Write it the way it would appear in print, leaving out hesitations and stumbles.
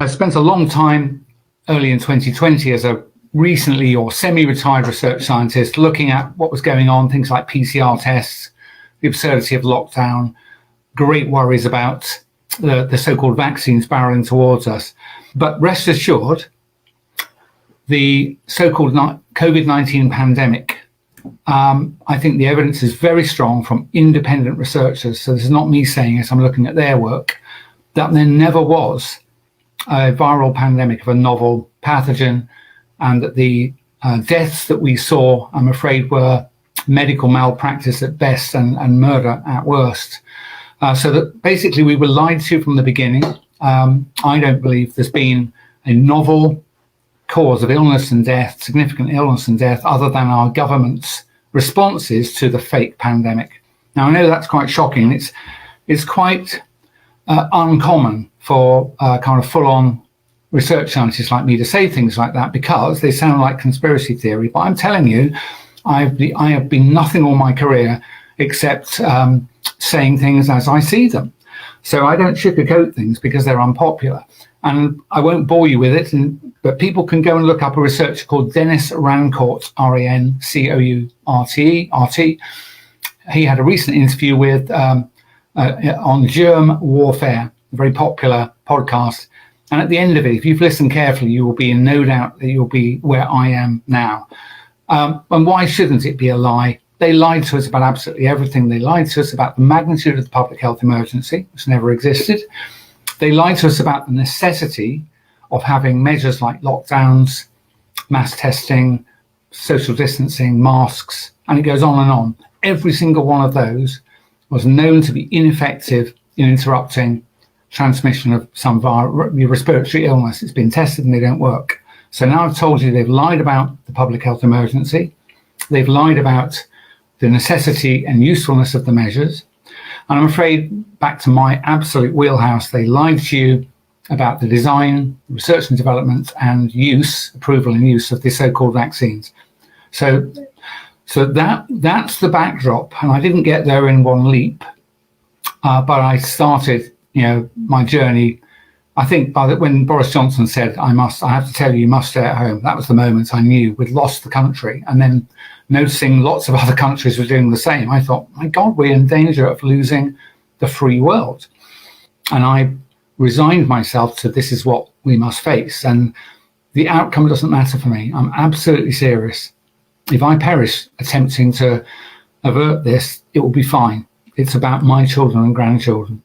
I spent a long time early in 2020 as a recently or semi-retired research scientist looking at what was going on, things like PCR tests, the absurdity of lockdown, great worries about the so-called vaccines barreling towards us. But rest assured, the so-called COVID-19 pandemic, I think the evidence is very strong from independent researchers. So this is not me saying it, I'm looking at their work, that there never was a viral pandemic of a novel pathogen, and that the deaths that we saw, I'm afraid, were medical malpractice at best and murder at worst. So that basically we were lied to from the beginning. I don't believe there's been a novel cause of illness and death, significant illness and death, other than our government's responses to the fake pandemic. Now, I know that's quite shocking. It's quite uncommon for kind of full-on research scientists like me to say things like that, because they sound like conspiracy theory. But I'm telling you, I have been nothing all my career except saying things as I see them. So I don't sugarcoat things because they're unpopular. And I won't bore you with it, but people can go and look up a researcher called Dennis Rancourt, R-A-N-C-O-U-R-T. He had a recent interview with on germ warfare, a very popular podcast. And at the end of it, if you've listened carefully, you will be in no doubt that you'll be where I am now. And why shouldn't it be a lie? They lied to us about absolutely everything. They lied to us about the magnitude of the public health emergency, which never existed. They lied to us about the necessity of having measures like lockdowns, mass testing, social distancing, masks, and it goes on and on. Every single one of those was known to be ineffective in interrupting transmission of some respiratory illness. It's been tested and they don't work. So now I've told you they've lied about the public health emergency. They've lied about the necessity and usefulness of the measures. And I'm afraid, back to my absolute wheelhouse, they lied to you about the design, research and development and use, approval and use of the so-called vaccines. So that's the backdrop. And I didn't get there in one leap, but I started, my journey. I think when Boris Johnson said, I have to tell you, you must stay at home, that was the moment I knew we'd lost the country. And then noticing lots of other countries were doing the same, I thought, my God, we're in danger of losing the free world. And I resigned myself to this is what we must face. And the outcome doesn't matter for me. I'm absolutely serious. If I perish attempting to avert this, it will be fine. It's about my children and grandchildren.